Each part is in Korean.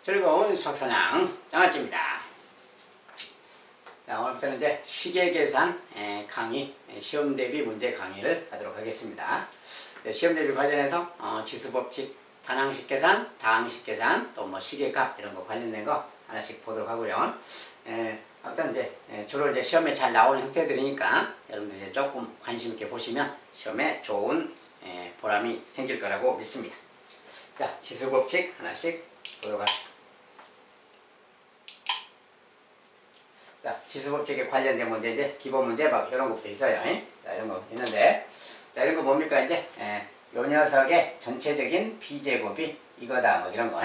즐거운 수학사냥 장아찌입니다. 자, 오늘부터는 이제 시계계산 강의, 시험 대비 문제 강의를 하도록 하겠습니다. 시험 대비 관련해서 지수법칙, 단항식 계산, 다항식 계산, 또 뭐 시계값 이런 거 관련된 거 하나씩 보도록 하고요. 아무튼 이제 주로 이제 시험에 잘 나오는 형태들이니까 여러분들 이제 조금 관심 있게 보시면 시험에 좋은 보람이 생길 거라고 믿습니다. 자, 지수법칙 하나씩 보도록 합시다. 자, 지수법칙에 관련된 문제, 이제 기본 문제 막 이런 것부터 있어요. 자, 이런 거 있는데, 자, 이런 거 뭡니까? 이제 요 녀석의 전체적인 b제곱이 이거다, 뭐 이런 거.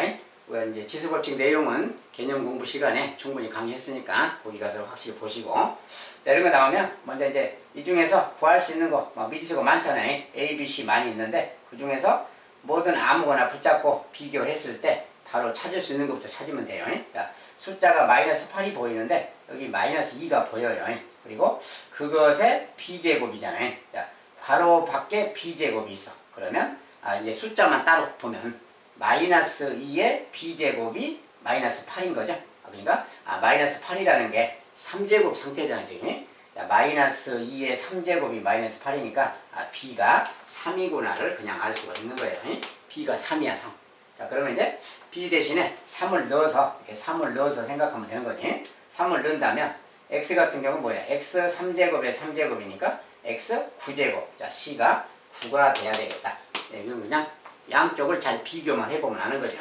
우리가 이제 지수법칙 내용은 개념 공부 시간에 충분히 강의했으니까 거기 가서 확실히 보시고, 자, 이런 거 나오면 먼저 이제 이 중에서 구할 수 있는 거, 뭐 미지수가 많잖아요. A, B, C 많이 있는데 그 중에서 뭐든 아무거나 붙잡고 비교했을 때 바로 찾을 수 있는 것부터 찾으면 돼요. 자, 숫자가 마이너스 8이 보이는데 여기 마이너스 2가 보여요. 그리고 그것의 b제곱이잖아요. 자, 괄호 밖에 b제곱이 있어. 그러면 이제 숫자만 따로 보면 마이너스 2의 b제곱이 마이너스 8인 거죠. 그러니까 마이너스 8이라는 게 3제곱 상태잖아요. 지금. 자, 마이너스 2의 3제곱이 마이너스 8이니까 b가 3이구나를 그냥 알 수가 있는 거예요. b가 3이야 3. 자, 그러면 이제 b 대신에 3을 넣어서 이렇게 3을 넣어서 생각하면 되는 거지. 3을 넣는다면 x 같은 경우는 뭐야? x 3제곱에 3제곱이니까 x 9제곱. 자, c가 9가 돼야 되겠다. 이건 그냥 양쪽을 잘 비교만 해보면 아는 거죠.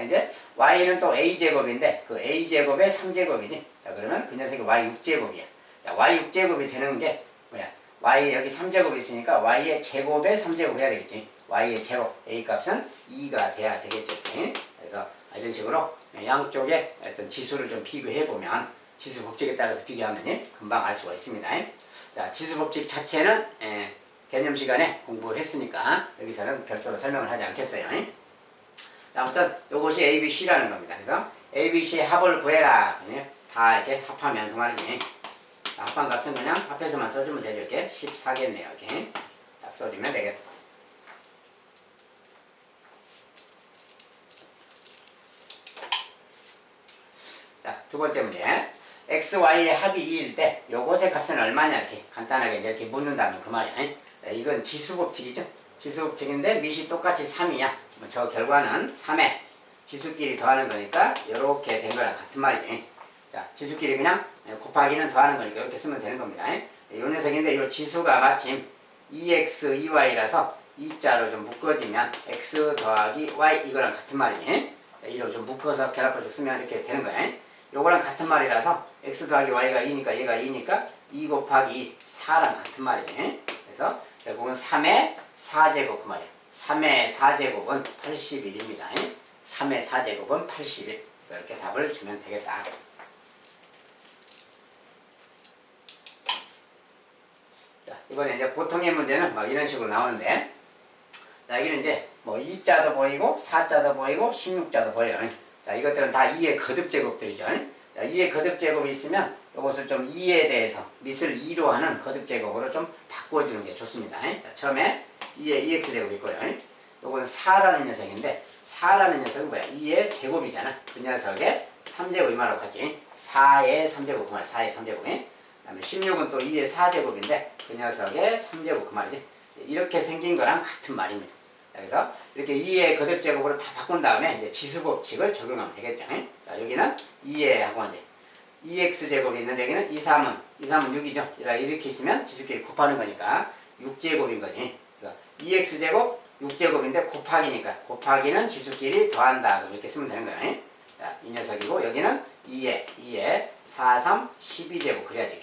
이제 y는 또 a제곱인데 그 a제곱의 3제곱이지. 자, 그러면 그 녀석이 y 6제곱이야. 자, y 6제곱이 되는 게 뭐야? y 여기 3제곱이 있으니까 y의 제곱에 3제곱 해야 되겠지. y의 제곱, a 값은 2가 돼야 되겠죠. 그래서 이런 식으로 양쪽에 어떤 지수를 좀 비교해보면 지수 법칙에 따라서 비교하면 금방 알 수가 있습니다. 자, 지수 법칙 자체는 개념 시간에 공부했으니까 여기서는 별도로 설명을 하지 않겠어요. 자, 아무튼 이것이 A, B, C라는 겁니다. 그래서 A, B, C의 합을 구해라. 다 이렇게 합하면 그 말이지. 합한 값은 그냥 앞에서만 써주면 되죠. 이렇게 14겠네요. 이렇게 딱 써주면 되겠다. 자, 두 번째 문제. x, y의 합이 2일 때 요것의 값은 얼마냐 이렇게 간단하게 이렇게 묻는다면 그 말이야. 이건 지수법칙이죠. 지수법칙인데 밑이 똑같이 3이야. 저 결과는 3에 지수끼리 더하는 거니까 이렇게 된 거랑 같은 말이지. 자, 지수끼리 그냥 곱하기는 더하는 거니까 이렇게 쓰면 되는 겁니다. 이 녀석인데 이 지수가 마침 2x, 2y라서 2자로 좀 묶어지면 x 더하기 y 이거랑 같은 말이지. 이로 좀 묶어서 결합해서 쓰면 이렇게 되는 거야. 요거랑 같은 말이라서 x 더하기 y가 2니까 얘가 2니까 2 곱하기 4랑 같은 말이지. 그래서 결국은 3의 4제곱 그 말이야. 3의 4제곱은 81입니다. 3의 4제곱은 81. 그래서 이렇게 답을 주면 되겠다. 자, 이번에 이제 보통의 문제는 막 이런 식으로 나오는데, 자, 여기는 이제 뭐 2자도 보이고 4자도 보이고 16자도 보여요. 자, 이것들은 다 2의 거듭제곱들이죠. 자, 2의 거듭제곱이 있으면 이것을 좀 2에 대해서 밑을 2로 하는 거듭제곱으로 좀 바꿔주는 게 좋습니다. 자, 처음에 2의 2x제곱이 있고요. 이거는 4라는 녀석인데 4라는 녀석은 뭐야? 2의 제곱이잖아. 그 녀석의 3제곱 이 말하고 같지. 4의 3제곱 그 말, 4의 3제곱. 그 다음에 16은 또 2의 4제곱인데 그 녀석의 3제곱 그 말이지. 이렇게 생긴 거랑 같은 말입니다. 그래서 이렇게 2의 거듭제곱으로 다 바꾼 다음에 이제 지수법칙을 적용하면 되겠죠. 자, 여기는 2의 하고 이제 2x제곱이 있는데 여기는 2, 3은 6이죠. 이렇게 있으면 지수끼리 곱하는 거니까 6제곱인 거지. 그래서 2x제곱 6제곱인데 곱하기니까 곱하기는 지수끼리 더한다. 그럼 이렇게 쓰면 되는 거예요. 자, 이 녀석이고 여기는 2에 4, 3, 12제곱 그래야지.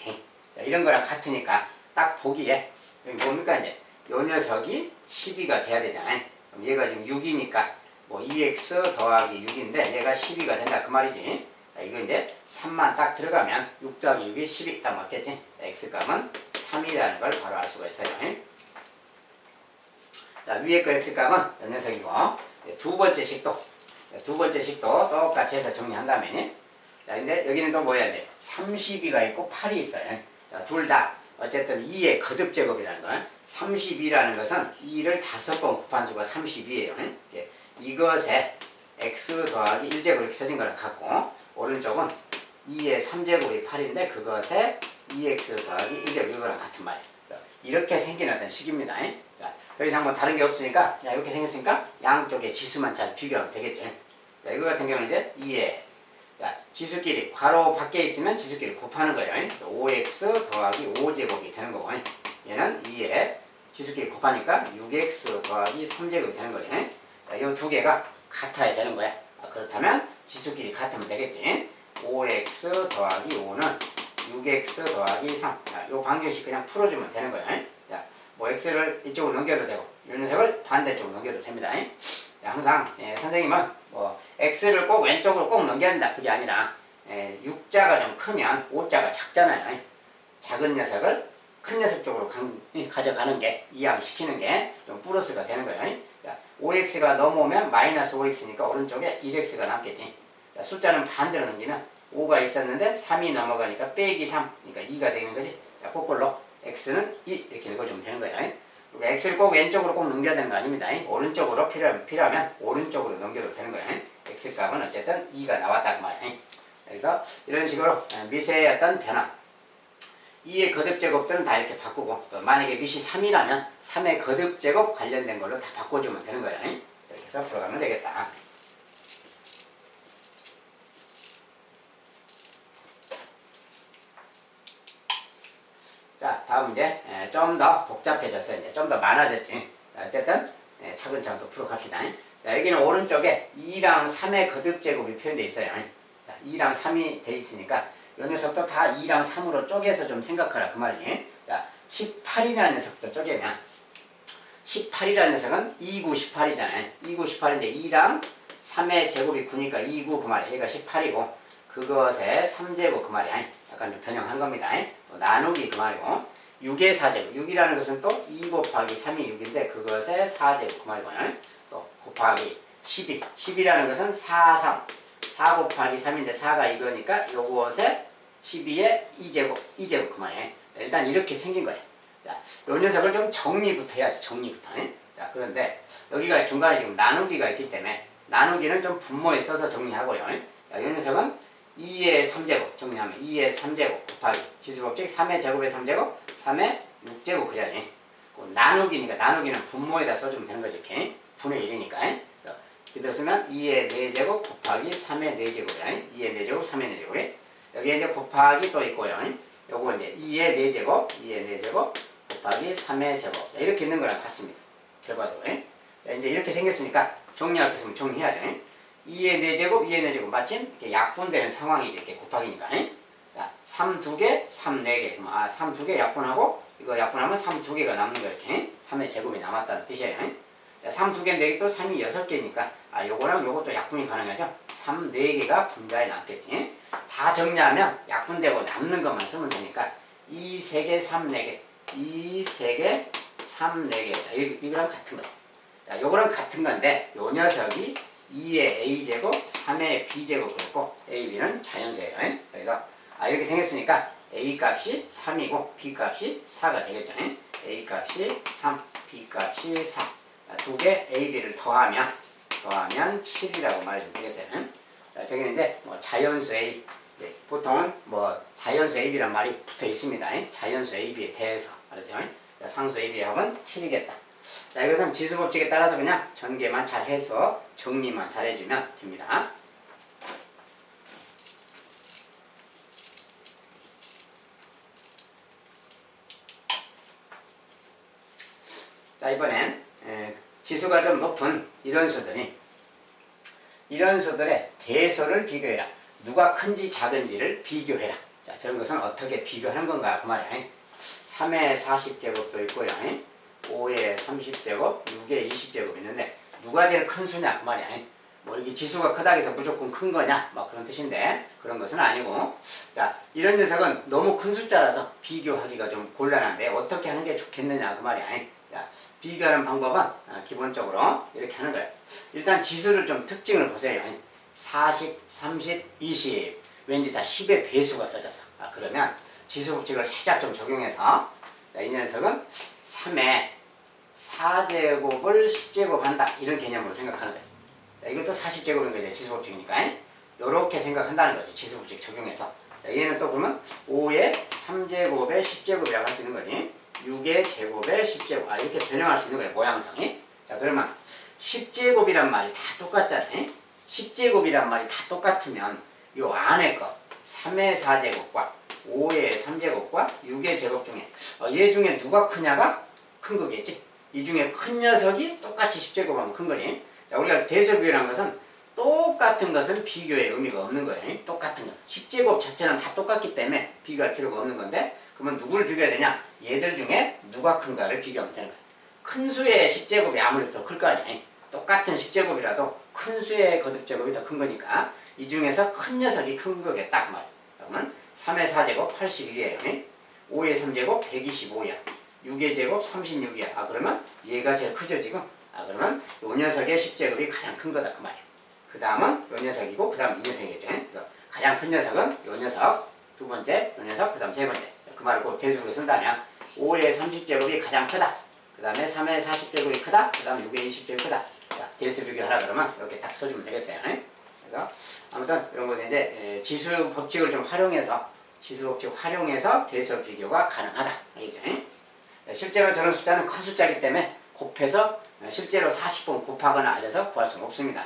자, 이런 거랑 같으니까 딱 보기에 여기 뭡니까 이제 요 녀석이 12가 돼야 되잖아요. 그럼 얘가 지금 6이니까 뭐 2x 더하기 6인데 얘가 12가 된다 그 말이지. 자, 이거 이제 3만 딱 들어가면 6 더하기 6이 12 딱 맞겠지. 자, x값은 3이라는 걸 바로 알 수가 있어요. 자, 위에 거 x값은 요 녀석이고 두 번째 식도 똑같이 해서 정리한다면 자, 근데 여기는 또 뭐야 이제 32가 있고 8이 있어요. 자, 둘 다 어쨌든 2의 거듭제곱이라는 걸 32라는 것은 2를 5번 곱한 수가 32예요. 이것에 x 더하기 1제곱 이렇게 써진 거를 갖고 오른쪽은 2의 3제곱이 8인데 그것에 2x 더하기 1제곱 이거랑 같은 말이에요. 이렇게 생긴 어떤 식입니다. 자, 더 이상 뭐 다른 게 없으니까 자, 이렇게 생겼으니까 양쪽의 지수만 잘 비교하면 되겠죠. 자, 이거 같은 경우는 이제 2의 자, 지수끼리 괄호 밖에 있으면 지수끼리 곱하는 거예요. 5x 더하기 5제곱이 되는 거고 얘는 2의 지수끼리 곱하니까 6x 더하기 3제곱이 되는 거죠. 자, 이 두 개가 같아야 되는 거야. 그렇다면 지수끼리 같으면 되겠지. 5x 더하기 5는 6x 더하기 3. 자, 요 방정식 그냥 풀어주면 되는 거야. 자, 뭐 x를 이쪽으로 넘겨도 되고 이 녀석을 반대쪽으로 넘겨도 됩니다. 자, 항상 선생님은 뭐 x를 꼭 왼쪽으로 꼭 넘겨야 된다 그게 아니라 6자가 좀 크면 5자가 작잖아요. 작은 녀석을 큰 녀석 쪽으로 가져가는 게 이항시키는 게 좀 플러스가 되는 거예요. 자, 5x가 넘어오면 마이너스 5x니까 오른쪽에 1x가 남겠지. 자, 숫자는 반대로 넘기면 5가 있었는데 3이 넘어가니까 빼기 3 그러니까 2가 되는 거지. 자, 그걸로 x는 2 이렇게 읽어주면 되는 거예요. 그리고 x를 꼭 왼쪽으로 꼭 넘겨야 되는 거 아닙니다. 오른쪽으로 필요하면 오른쪽으로 넘겨도 되는 거예요. x값은 어쨌든 2가 나왔다 그 말이에요. 그래서 이런 식으로 미세의 어떤 변화 2의 거듭제곱들은 다 이렇게 바꾸고 만약에 밑이 3이라면 3의 거듭제곱 관련된 걸로 다 바꿔주면 되는 거예요. 이렇게 해서 풀어가면 되겠다. 자, 다음 이제 좀 더 복잡해졌어요. 이제 좀 더 많아졌지. 자, 어쨌든 차근차근 또 풀어갑시다. 자, 여기는 오른쪽에 2랑 3의 거듭제곱이 표현되어 있어요. 자, 2랑 3이 돼 있으니까 이 녀석도 다 2랑 3으로 쪼개서 좀 생각하라 그 말이지. 자, 18이라는 녀석도 쪼개면 18이라는 녀석은 2, 9, 18이잖아요. 2, 9, 18인데 2랑 3의 제곱이 9니까 2, 9 그 말이에요. 얘가 18이고 그것에 3제곱 그 말이야. 약간 좀 변형한 겁니다. 나누기 그 말이고 6의 4제곱 6이라는 것은 또 2 곱하기 3이 6인데 그것에 4제곱 그 말이고 또 곱하기 12 10이라는 것은 4, 3 4 곱하기 3인데 4가 이거니까 요것에 12에 2제곱 그 말이에요. 일단 이렇게 생긴 거예요. 자, 요 녀석을 좀 정리부터 해야지 정리부터. 자, 그런데 여기가 중간에 지금 나누기가 있기 때문에 나누기는 좀 분모에 써서 정리하고요. 자, 요 녀석은 2의 3제곱 정리하면 2의 3제곱 곱하기 지수법칙 3의 제곱의 3제곱 3의 6제곱 그래야지. 나누기니까 나누기는 분모에다 써주면 되는 거지. 이렇게 분의 1이니까. 이렇게 쓰면 2의 4제곱 곱하기 3의 4제곱이야. 2의 4제곱 3의 4제곱이 여기에 이제 곱하기 또 있고요. 요거 이제 2의 4제곱 2의 4제곱 곱하기 3의 제곱 이렇게 있는 거랑 같습니다. 결과적으로. 자, 이제 이렇게 생겼으니까 정리할 거 있으면 정리해야죠. 2의 4제곱 2의 4제곱 마침 이렇게 약분되는 상황이지. 이렇게 곱하기니까. 자, 3 2개 3 4개 3 2개 약분하고 이거 약분하면 3 2개가 남는 거 이렇게 3의 제곱이 남았다는 뜻이에요. 자, 3 2개 4개 또 3이 6개니까 요거랑 요것도 약분이 가능하죠. 3 4개가 분자에 남겠지. 다 정리하면 약분되고 남는 것만 쓰면 되니까 2 3개 3 4개 2 3개 3 4개 자, 이거랑 같은 거예요. 자, 요거랑 같은 건데 요 녀석이 2의 a제곱 3의 b제곱 그랬고 a, b는 자연수예요. 그래서 이렇게 생겼으니까 a 값이 3이고 b 값이 4가 되겠죠. a 값이 3, b 값이 4. 자, 두 개 a, b를 더하면 7이라고 말해주면 되겠어요. 자, 저기는 이제 뭐 자연수 a 보통은 뭐 자연수 a, b란 말이 붙어 있습니다. 자연수 a, b에 대해서 알았죠? 자, 상수 a, b의 합은 7이겠다. 자, 이것은 지수법칙에 따라서 그냥 전개만 잘 해서 정리만 잘 해주면 됩니다. 자, 이번엔 지수가 좀 높은 이런 수들의 대소를 비교해라. 누가 큰지 작은지를 비교해라. 자, 저런 것은 어떻게 비교하는 건가 그 말이야. 3의 40제곱도 있고요. 5의 30제곱, 6의 20제곱 있는데 누가 제일 큰 수냐 그 말이야. 뭐 이게 지수가 크다고 해서 무조건 큰 거냐 뭐 그런 뜻인데 그런 것은 아니고 자, 이런 녀석은 너무 큰 숫자라서 비교하기가 좀 곤란한데 어떻게 하는 게 좋겠느냐 그 말이야. 자, 비교하는 방법은 기본적으로 이렇게 하는 거예요. 일단 지수를 좀 특징을 보세요. 40, 30, 20 왠지 다 10의 배수가 써졌어. 그러면 지수 법칙을 살짝 좀 적용해서 자, 이 녀석은 3의 4제곱을 10제곱 한다 이런 개념으로 생각하는 거예요. 자, 이것도 40제곱인 거죠. 지수법칙이니까. 요렇게 생각한다는 거지. 지수법칙 적용해서. 자, 얘는 또 그러면 5의 3제곱의 10제곱이라고 할 수 있는 거지. 6의 제곱의 10제곱. 아, 이렇게 변형할 수 있는 거예요. 모양성이. 자, 그러면 10제곱이란 말이 다 똑같잖아요. 10제곱이란 말이 다 똑같으면 요 안에 거 3의 4제곱과 5의 3제곱과 6의 제곱 중에 얘 중에 누가 크냐가 큰 거겠지. 이 중에 큰 녀석이 똑같이 10제곱하면 큰 거지. 자, 우리가 대소비율이라는 것은 똑같은 것은 비교의 의미가 없는 거예요. 똑같은 것은 10제곱 자체는 다 똑같기 때문에 비교할 필요가 없는 건데, 그러면 누구를 비교해야 되냐? 얘들 중에 누가 큰가를 비교하면 되는 거예요. 큰 수의 10제곱이 아무래도 더 클 거 아니에요. 똑같은 10제곱이라도 큰 수의 거듭제곱이 더 큰 거니까 이 중에서 큰 녀석이 큰 거겠다 그 말이에요. 그러면 3의 4제곱 81이에요. 5의 3제곱 125이야. 6의 제곱 36이야. 아, 그러면 얘가 제일 크죠 지금? 아, 그러면 요 녀석의 10제곱이 가장 큰 거다 그 말이에요. 그 다음은 요 녀석이고 그 다음 이 녀석이겠죠. 그래서 가장 큰 녀석은 요 녀석, 두 번째 요 녀석, 그 다음 세 번째. 그 말을 꼭 대수로 쓴다면 5의 30제곱이 가장 크다. 그 다음에 3의 40제곱이 크다. 그 다음에 6의 20제곱이 크다. 자, 대수 비교하라 그러면 이렇게 딱 써주면 되겠어요. 그래서 아무튼 이런 것은 이제 지수 법칙을 좀 활용해서 대수 비교가 가능하다. 알겠죠? 실제로 저런 숫자는 큰 숫자이기 때문에 곱해서 실제로 40번 곱하거나 알려서 구할 수는 없습니다.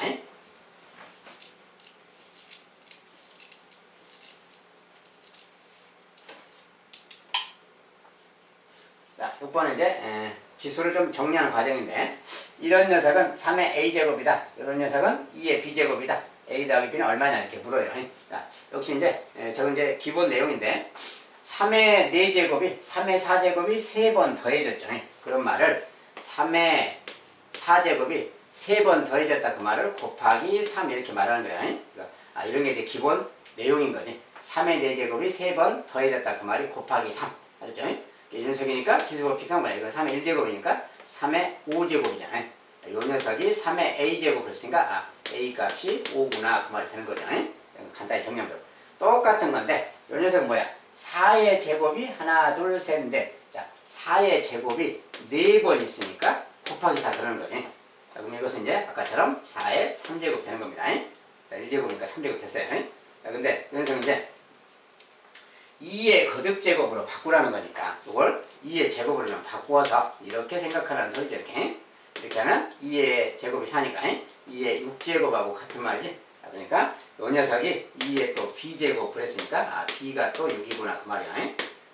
자, 6번은 이제 지수를 좀 정리하는 과정인데, 이런 녀석은 3의 a제곱이다. 이런 녀석은 2의 b제곱이다. a 더하기 b는 얼마냐 이렇게 물어요. 자, 역시 이제 저건 이제 기본 내용인데, 3의 4제곱이 3의 4제곱이 3번 더해졌죠. 그런 말을 3의 4제곱이 3번 더해졌다 그 말을 곱하기 3 이렇게 말하는 거예요. 그래서 이런 게 이제 기본 내용인 거지. 3의 4제곱이 3번 더해졌다 그 말이 곱하기 3. 알았죠? 이 녀석이니까 지수법칙상 뭐야? 이거 3의 1제곱이니까 3의 5제곱이잖아요. 이 녀석이 3의 a제곱을 했으니까 a 값이 5구나 그 말이 되는 거죠. 간단히 정리하면 똑같은 건데 이 녀석은 뭐야? 4의 제곱이 하나 둘 셋 넷. 자, 4의 제곱이 4번 있으니까 곱하기 4 그러는 거지. 자, 그럼 이것은 이제 아까처럼 4의 3제곱 되는 겁니다. 자, 1제곱이니까 3제곱 됐어요. 자, 근데 이 녀석은 이제 2의 거듭제곱으로 바꾸라는 거니까 이걸 2의 제곱으로 좀 바꾸어서 이렇게 생각하라는 소리죠. 이렇게 하면 2의 제곱이 4니까 2의 6제곱하고 같은 말이지. 자, 그러니까 이 녀석이 2의 또 b제곱 그랬으니까 b가 또 6이구나 그 말이야.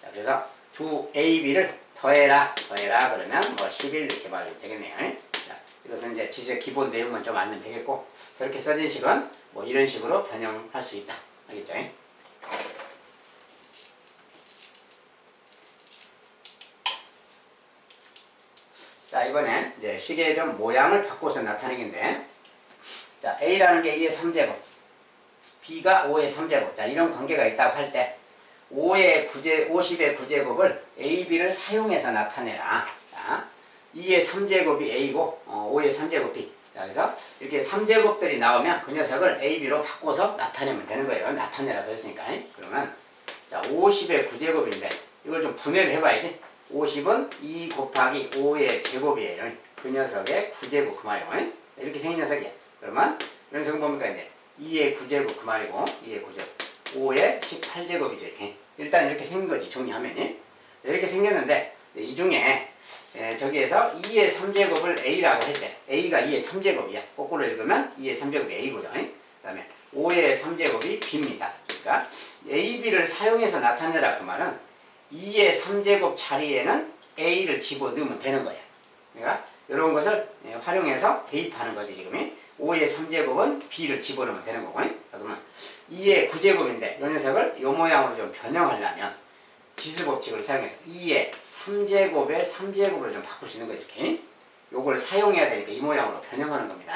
자, 그래서 두 a, b를 더해라 그러면 뭐 11 이렇게 말하면 되겠네요. 자, 이것은 이제 지수의 기본 내용만 좀 알면 되겠고, 저렇게 써진 식은 뭐 이런 식으로 변형할 수 있다. 알겠죠? 자, 이번엔 이제 식의 좀 모양을 바꿔서 나타내기인데, 자, a라는 게 2의 3제곱, b가 5의 3제곱. 자, 이런 관계가 있다고 할 때 50의 9제곱을 a, b를 사용해서 나타내라. 자, 2의 3제곱이 a고 5의 3제곱 b. 자, 그래서 이렇게 3제곱들이 나오면 그 녀석을 a, b로 바꿔서 나타내면 되는 거예요. 나타내라 그랬으니까. 그러면 자, 50의 9제곱인데 이걸 좀 분해를 해봐야지. 50은 2 곱하기 5의 제곱이에요. 그 녀석의 9제곱 그 말이고. 이렇게 생긴 녀석이야. 그러면 이 녀석은 뭡니까 이제 2의 9제곱 그 말이고 2의 9제곱 5의 18제곱이죠. 이렇게. 일단 이렇게 생긴 거지 정리하면. 이렇게 생겼는데 이 중에 저기에서 2의 3제곱을 a라고 했어요. a가 2의 3제곱이야. 거꾸로 읽으면 2의 3제곱이 a고요. 그 다음에 5의 3제곱이 b입니다. 그러니까 a, b를 사용해서 나타내라 그 말은 2의 3제곱 자리에는 a를 집어넣으면 되는 거야. 그러니까 이런 것을 활용해서 대입하는 거지 지금. 5의 3제곱은 b를 집어넣으면 되는 거고. 그러면 2의 9제곱인데 이 녀석을 이 모양으로 좀 변형하려면 지수법칙을 사용해서 2의 3제곱의 3제곱을 좀 바꿀 수 있는 거지 이렇게. 요걸 사용해야 되니까 이 모양으로 변형하는 겁니다.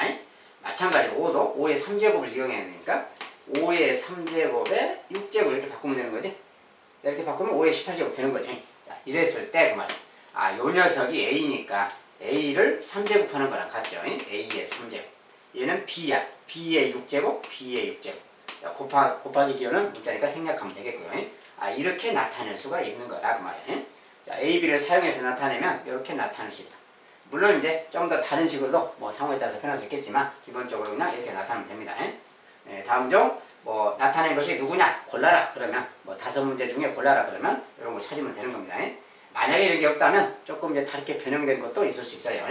마찬가지로 5도 5의 3제곱을 이용해야 되니까 5의 3제곱에 6제곱 이렇게 바꾸면 되는 거지. 이렇게 바꾸면 5의 18제곱 되는 거지. 자, 이랬을 때 그 말이야. 요 녀석이 a니까 a를 3제곱 하는 거랑 같죠. a의 3제곱. 얘는 b야. b의 6제곱, b의 6제곱. 자, 곱하기 기호는 문자니까 생략하면 되겠고요. 이렇게 나타낼 수가 있는 거다 그 말이야. 자, a, b를 사용해서 나타내면 이렇게 나타낼 수 있다. 물론 이제 좀 더 다른 식으로도 뭐 상황에 따라서 변할 수 있겠지만 기본적으로 그냥 이렇게 나타내면 됩니다. 다음 중 뭐 나타낸 것이 누구냐 골라라 그러면 뭐 5문제 중에 골라라 그러면 이런 거 찾으면 되는 겁니다. 만약에 이런 게 없다면 조금 이제 다르게 변형된 것도 있을 수 있어요.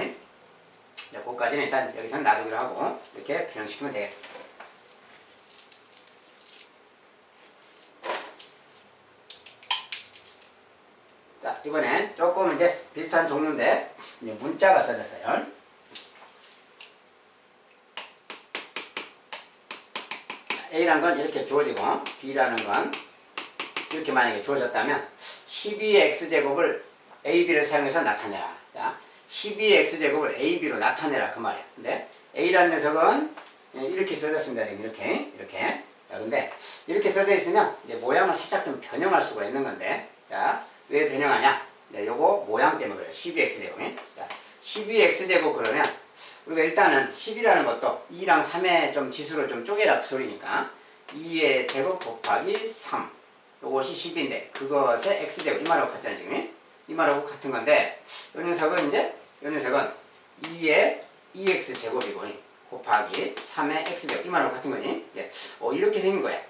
그거까지는 일단 여기서는 놔두기로 하고 이렇게 변형시키면 되겠다. 자, 이번엔 조금 이제 비슷한 종류인데 이제 문자가 써졌어요. A라는 건 이렇게 주어지고 B라는 건 이렇게 만약에 주어졌다면 12x제곱을 AB를 사용해서 나타내라. 자, 12x제곱을 AB로 나타내라 그 말이야. 근데 A라는 녀석은 이렇게 써졌습니다. 지금 이렇게. 자, 근데 이렇게 써져 있으면 이제 모양을 살짝 좀 변형할 수가 있는 건데, 자, 왜 변형하냐? 네, 요거 모양 때문에 그래요. 12x제곱이. 자, 12x제곱 그러면 우리가 일단은 10이라는 것도 2랑 3의 좀 지수를 좀 쪼개라 그 소리니까 2의 제곱 곱하기 3 요것이 10인데 그것의 x제곱 이 말하고 같잖아요. 지금 이 말하고 같은 건데 요 녀석은 2의 2x제곱이고 곱하기 3의 x제곱 이 말하고 같은 거지. 예. 이렇게 생긴 거야.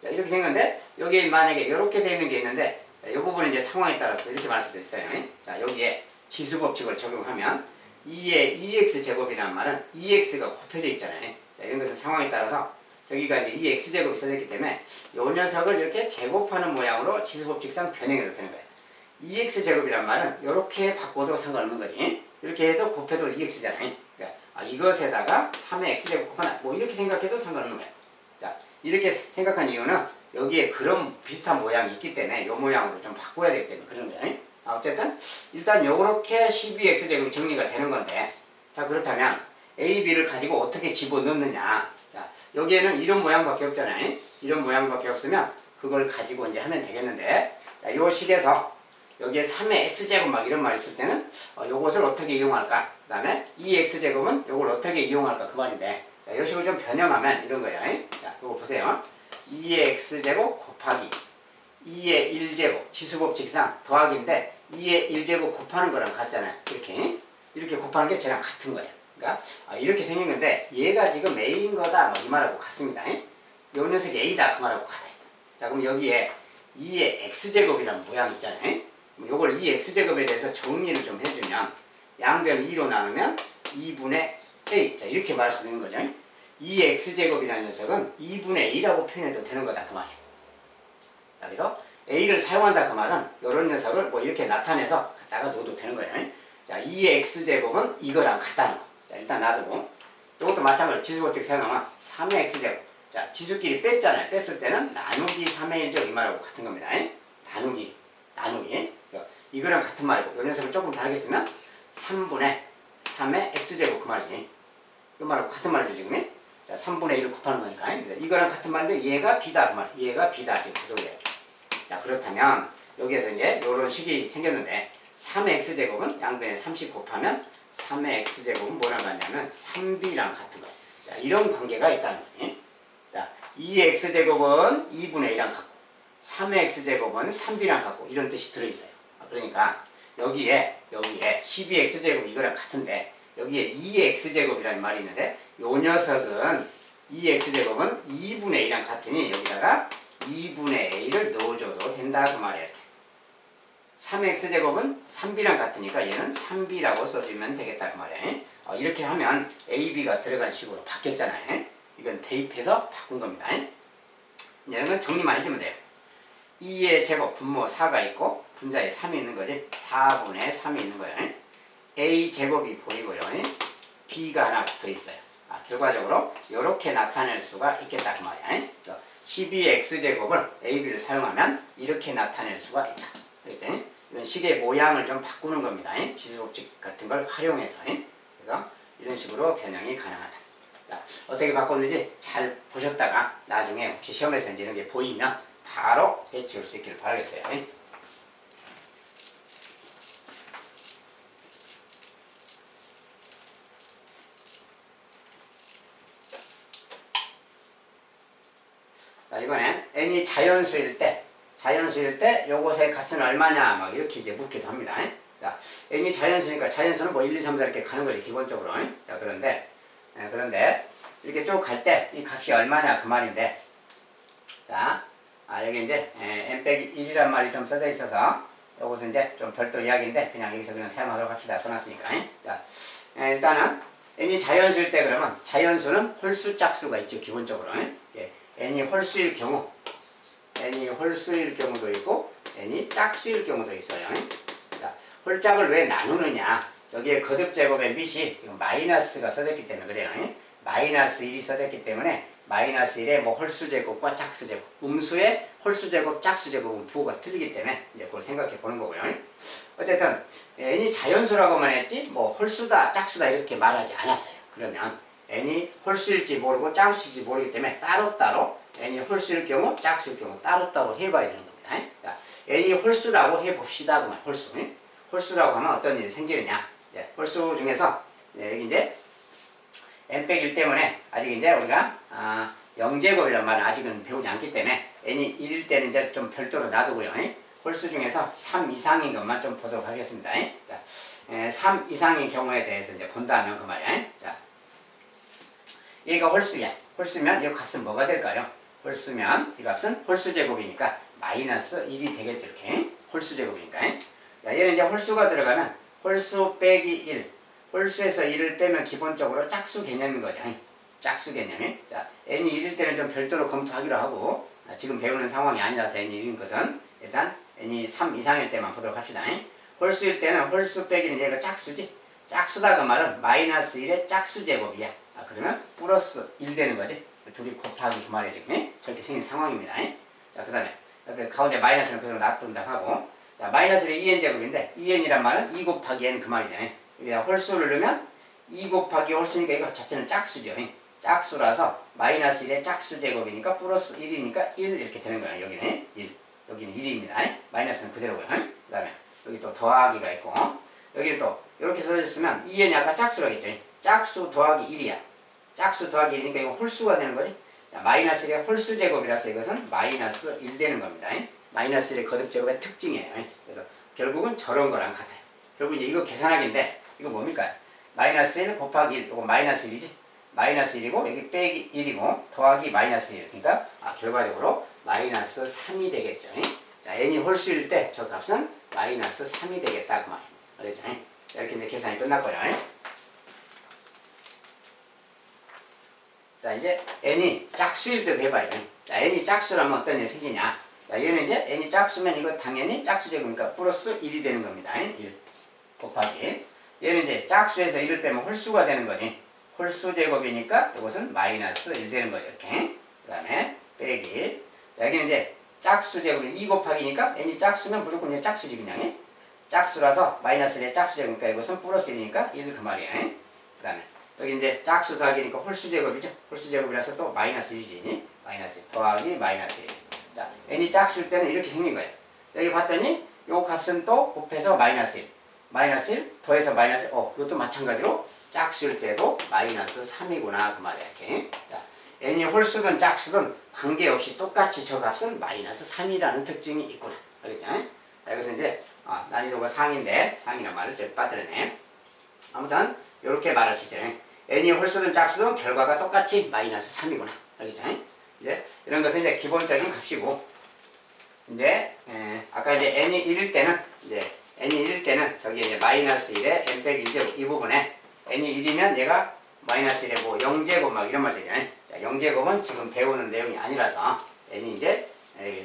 자, 이렇게 생겼는데 여기에 만약에 이렇게 되어 있는 게 있는데 이 부분은 이제 상황에 따라서 이렇게 말할 수도 있어요. 자, 여기에 지수법칙을 적용하면 2의 2x제곱이라는 말은 2x가 곱해져 있잖아요. 자, 이런 것은 상황에 따라서 저기가 이제 2x제곱이 써졌기 때문에 이 녀석을 이렇게 제곱하는 모양으로 지수법칙상 변형해도 되는 거예요. 2x제곱이란 말은 이렇게 바꿔도 상관없는 거지. 이렇게 해도 곱해도 2x잖아요. 그러니까 이것에다가 3의 x제곱 곱하나 뭐 이렇게 생각해도 상관없는 거예요. 자, 이렇게 생각한 이유는 여기에 그런 비슷한 모양이 있기 때문에 이 모양으로 좀 바꿔야 되기 때문에 그런 거예요. 어쨌든 일단 요렇게 12x제곱이 정리가 되는 건데, 자, 그렇다면 a, b를 가지고 어떻게 집어넣느냐. 자, 여기에는 이런 모양밖에 없잖아요. 이런 모양밖에 없으면 그걸 가지고 이제 하면 되겠는데, 자, 요 식에서 여기에 3의 x제곱 막 이런 말 있을 때는 요것을 어떻게 이용할까? 그 다음에 2x제곱은 요걸 어떻게 이용할까? 그 말인데, 자, 요 식을 좀 변형하면 이런 거예요. 자, 요거 보세요. 2의 x제곱 곱하기 2의 1제곱 지수법칙상 더하기인데 2의 1제곱 곱하는 거랑 같잖아요. 이렇게 곱하는 게 쟤랑 같은 거예요. 그러니까 이렇게 생긴 건데 얘가 지금 A인 거다 뭐 이 말하고 같습니다. 요 녀석이 A다 그 말하고 같아요. 자, 그럼 여기에 2의 x제곱이라는 모양 있잖아요. 요걸 2x제곱에 대해서 정리를 좀 해주면 양변을 2로 나누면 2분의 A. 자, 이렇게 말할 수 있는 거죠. 2의 x제곱이라는 녀석은 2분의 A라고 표현해도 되는 거다 그 말이에요. 자, 그래서 A를 사용한다 그 말은 이런 녀석을 뭐 이렇게 나타내서 갖다가 넣어도 되는 거예요. 자, 2의 x제곱은 이거랑 같다는 거. 자, 일단 놔두고 이것도 마찬가지로 지수법칙 사용하면 3의 x제곱. 자, 지수끼리 뺐잖아요. 뺐을 때는 나누기 3의 1제곱 이 말하고 같은 겁니다. 나누기. 그래서 이거랑 같은 말이고 이 녀석을 조금 다르게 쓰면 3분의 3의 x제곱 그 말이지. 이 말하고 같은 말이죠 지금. 자, 3분의 1을 곱하는 거니까. 이거랑 같은 말인데 얘가 b다 그 말. 얘가 b다 지금 그 소리예요. 자, 그렇다면 여기에서 이제 이런 식이 생겼는데 3의 x제곱은 양변에 30 곱하면 3의 x제곱은 뭐랑 같냐면 3b랑 같은 거예요. 자, 이런 관계가 있다는 거지. 자, 2의 x제곱은 2분의 1랑 같고 3의 x제곱은 3b랑 같고 이런 뜻이 들어있어요. 그러니까 여기에 12x제곱 이거랑 같은데 여기에 2의 x제곱이라는 말이 있는데 요 녀석은 2의 x제곱은 2분의 1이랑 같으니 여기다가 2분의 a를 넣어줘도 된다 그 말이에요. 3의 x제곱은 3b랑 같으니까 얘는 3b라고 써주면 되겠다 그 말이에요. 이렇게 하면 a, b가 들어간 식으로 바뀌었잖아요. 이건 대입해서 바꾼 겁니다. 이런 건 정리만 해주면 돼요. 2의 제곱 분모 4가 있고 분자에 3이 있는 거지. 4분의 3이 있는 거예요. a 제곱이 보이고요. b가 하나 붙어있어요. 결과적으로 이렇게 나타낼 수가 있겠다 그 말이야. 12x제곱을 ab를 사용하면 이렇게 나타낼 수가 있다. 그랬더니 이런 식의 모양을 좀 바꾸는 겁니다. 지수법칙 같은 걸 활용해서. 그래서 이런 식으로 변형이 가능하다. 자, 어떻게 바꿨는지 잘 보셨다가 나중에 혹시 시험에서 이제 이런 게 보이면 바로 해치울 수 있기를 바라겠어요. 자, 이번엔 n이 자연수일 때 요것의 값은 얼마냐 막 이렇게 이제 묻기도 합니다. 자, n이 자연수니까 자연수는 뭐 1, 2, 3, 4 이렇게 가는 거지 기본적으로. 자, 그런데 이렇게 쭉 갈 때 이 값이 얼마냐 그 말인데, 자, 여기 이제 n-1이란 말이 좀 써져 있어서 이것은 이제 좀 별도 이야기인데 그냥 여기서 그냥 사용하도록 합시다. 써놨으니까. 자, 일단은 n이 자연수일 때 그러면 자연수는 홀수 짝수가 있죠 기본적으로. n이 홀수일 경우도 있고 n이 짝수일 경우도 있어요. 자, 홀짝을 왜 나누느냐, 여기에 거듭제곱의 밑이 지금 마이너스가 써졌기 때문에 그래요. 마이너스 1이 써졌기 때문에 마이너스 1의 뭐 홀수제곱과 짝수제곱, 음수의 홀수제곱, 짝수제곱은 부호가 틀리기 때문에 이제 그걸 생각해 보는 거고요. 어쨌든 n이 자연수라고만 했지 뭐 홀수다, 짝수다 이렇게 말하지 않았어요. 그러면 n이 홀수일지 모르고 짝수일지 모르기 때문에 따로따로 n이 홀수일 경우, 짝수일 경우 따로따로 해봐야 되는 겁니다. 자, n이 홀수라고 해봅시다. 그 말, 홀수. 홀수라고 하면 어떤 일이 생기느냐. 홀수 중에서 여기 이제 n-1 때문에 아직 이제 우리가 영제곱이라는 말은 아직은 배우지 않기 때문에 n이 1일 때는 이제 좀 별도로 놔두고요. 홀수 중에서 3 이상인 것만 좀 보도록 하겠습니다. 자, 3 이상인 경우에 대해서 이제 본다면 그 말이야. 자, 얘가 홀수야. 홀수면 이 값은 뭐가 될까요? 홀수면 이 값은 홀수제곱이니까 마이너스 1이 되겠죠. 이렇게 홀수제곱이니까. 자, 얘는 이제 홀수가 들어가면 홀수 빼기 1, 홀수에서 1을 빼면 기본적으로 짝수 개념인 거죠. 짝수 개념이. 자, n이 1일 때는 좀 별도로 검토하기로 하고, 지금 배우는 상황이 아니라서 n이 1인 것은 일단 n이 3 이상일 때만 보도록 합시다. 홀수일 때는 홀수 빼기는 얘가 짝수지. 짝수다 그 말은 마이너스 1의 짝수 제곱이야. 그러면 플러스 1 되는 거지. 둘이 곱하기 그 말이에요. 지금 저렇게 생긴 상황입니다. 자, 그 다음에 가운데 마이너스는 그대로 놔둔다 하고, 자, 마이너스는 2n 제곱인데 2n이란 말은 2 곱하기 n 그 말이잖아요. 여기다 홀수를 넣으면 2 곱하기 홀수니까 이거 자체는 짝수죠. 짝수라서 마이너스 1의 짝수 제곱이니까 플러스 1이니까 1 이렇게 되는 거예요. 여기는 1. 여기는 1입니다. 마이너스는 그대로고요. 그 다음에 여기 또 더하기가 있고, 여기 또 이렇게 써졌으면 2n이 아까 짝수라고 했죠. 짝수 더하기 1이야. 짝수 더하기 1이니까 이거 홀수가 되는 거지. 자, 마이너스 1의 홀수 제곱이라서 이것은 마이너스 1 되는 겁니다. 마이너스 1의 거듭 제곱의 특징이에요. 그래서 결국은 저런 거랑 같아요. 결국 이제 이거 계산하기인데 이거 뭡니까? 마이너스 1 곱하기 1, 이거 마이너스 1이지? 마이너스 1이고 여기 빼기 1이고 더하기 마이너스 1. 그러니까 결과적으로 마이너스 3이 되겠죠. 자, n이 홀수일 때 저 값은 마이너스 3이 되겠다 그 말이에요. 알겠죠? 자, 이렇게 이제 계산이 끝났고요. 자, 이제 n이 짝수일 때도 해봐요. 자, n이 짝수라면 어떤 일이 생기냐? 자, 얘는 이제 n이 짝수면 이거 당연히 짝수제곱이니까 플러스 1이 되는 겁니다. 1 곱하기. 얘는 이제 짝수에서 1을 빼면 홀수가 되는 거지. 홀수 제곱이니까 이것은 마이너스 1 되는 거죠. 이렇게. 그 다음에 빼기. 자, 여기는 이제 짝수 제곱이 2 곱하기니까 n이 짝수면 무조건 이제 짝수지 그냥. 짝수라서 마이너스 1의 짝수 제곱이니까 이것은 플러스 1이니까 1 그 말이에요. 그 다음에 여기 이제 짝수 더하기니까 홀수 제곱이죠. 홀수 제곱이라서 또 마이너스 1이지. 마이너스 1 더하기 마이너스 1. 자, n이 짝수일 때는 이렇게 생긴 거예요. 여기 봤더니 요 값은 또 곱해서 마이너스 1. 마이너스 1 더해서 마이너스 1. 이것도 마찬가지로 짝수일 때도 마이너스 3이구나 그 말이야. 이렇게. 자, n이 홀수든 짝수든 관계없이 똑같이 저 값은 마이너스 3이라는 특징이 있구나. 알겠죠? 자, 여기서 이제 난이도가 상인데 상이란 말을 좀 빠뜨려내. 아무튼 이렇게 말할 수 있어요. n이 홀수든 짝수든 결과가 똑같이 마이너스 3이구나. 알겠죠? 이제 이런 것은 이제 기본적인 값이고, 이제 아까 이제 n이 1일 때는 저기 이제 마이너스 1에 n 빼기 1제곱 이 부분에 n이 1이면 얘가 마이너스 1에 뭐 0제곱 막 이런 말 되잖아요. 자, 0제곱은 지금 배우는 내용이 아니라서 n이 이제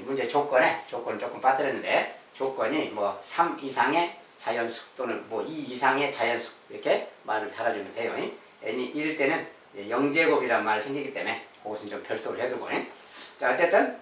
문제 조건을 조금 빠뜨렸는데, 조건이 뭐 3 이상의 자연수 또는 뭐 2 이상의 자연수 이렇게 말을 달아주면 돼요. n이 1일 때는 0제곱이란 말이 생기기 때문에 그것은 좀 별도로 해두고. 자, 어쨌든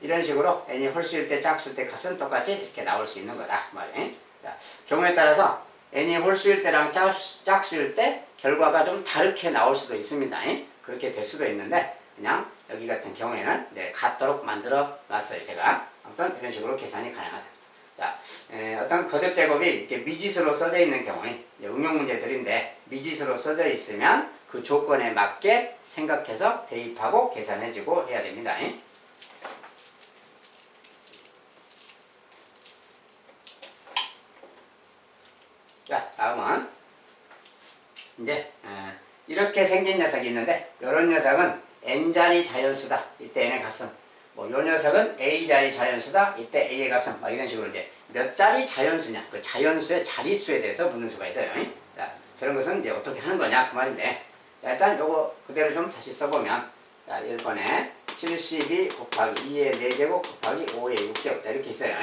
이런 식으로 n이 홀수일 때 짝수일 때 값은 똑같이 이렇게 나올 수 있는 거다 말이에요. 자, 경우에 따라서 n이 홀수일 때랑 짝수일 때 결과가 좀 다르게 나올 수도 있습니다. 그렇게 될 수도 있는데 그냥 여기 같은 경우에는 같도록 만들어 놨어요. 제가 아무튼 이런 식으로 계산이 가능하다. 자, 어떤 거듭 제곱이 이렇게 미지수로 써져 있는 경우에 응용 문제들인데 미지수로 써져 있으면 그 조건에 맞게 생각해서 대입하고 계산해주고 해야 됩니다. 다음은 이제 이렇게 생긴 녀석이 있는데 이런 녀석은 n자리 자연수다. 이때 n의 값은 뭐 요 녀석은 a자리 자연수다. 이때 a의 값은 막 이런 식으로 이제 몇 자리 자연수냐 그 자연수의 자릿수에 대해서 묻는 수가 있어요. 자, 저런 것은 이제 어떻게 하는 거냐 그 말인데 자, 일단 요거 그대로 좀 다시 써보면 자, 1번에 72 곱하기 2의 4제곱 곱하기 5의 6제곱 이렇게 있어요.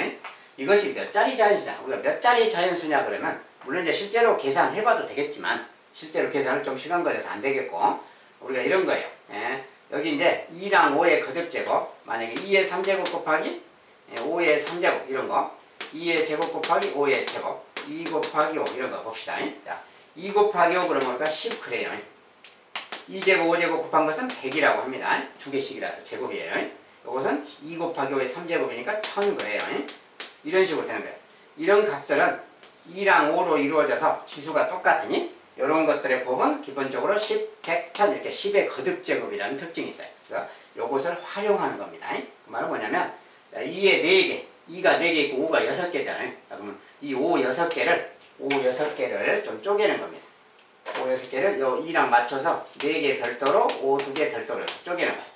이것이 몇 자리 자연수냐 우리가 몇 자리 자연수냐 그러면 물론 이제 실제로 계산해봐도 되겠지만 실제로 계산은 좀 시간 걸려서 안 되겠고 우리가 이런 거예요. 예. 여기 이제 2랑 5의 거듭제곱 만약에 2의 3제곱 곱하기 5의 3제곱 이런 거 2의 제곱 곱하기 5의 제곱 2 곱하기 5 이런 거 봅시다. 자, 2 곱하기 5 그러면 우리가 10 그래요. 2제곱 5제곱 곱한 것은 100이라고 합니다. 두 개씩이라서 제곱이에요. 이것은 2 곱하기 5의 3제곱이니까 1000 그래요. 이런 식으로 되는 거예요. 이런 값들은 2랑 5로 이루어져서 지수가 똑같으니 이런 것들의 곱은 기본적으로 10, 100, 1000 이렇게 10의 거듭제곱이라는 특징이 있어요. 그래서 이것을 활용하는 겁니다. 그 말은 뭐냐면 2의 4개, 2가 4개 있고 5가 6개잖아요. 그러면 이 5, 6개를 좀 쪼개는 겁니다. 5, 6개를 요 2랑 맞춰서 4개 별도로 5, 2개 별도로 쪼개는 거예요.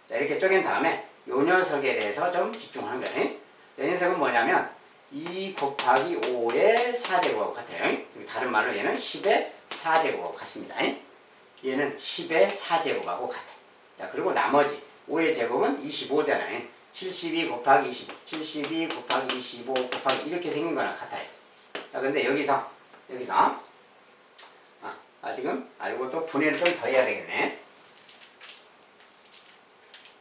자, 이렇게 쪼갠 다음에 요 녀석에 대해서 좀 집중하는 거예요. 이 녀석은 뭐냐면 2 곱하기 5의 4제곱하고 같아요. 다른 말로 얘는 10의 4제곱하고 같습니다. 얘는 10의 4제곱하고 같아요. 자, 그리고 나머지 5의 제곱은 25잖아요. 72 곱하기 20, 72 곱하기 25 곱하기 이렇게 생긴 거랑 같아요. 자, 근데 여기서 지금 이것도 분해를 좀 더 해야 되겠네.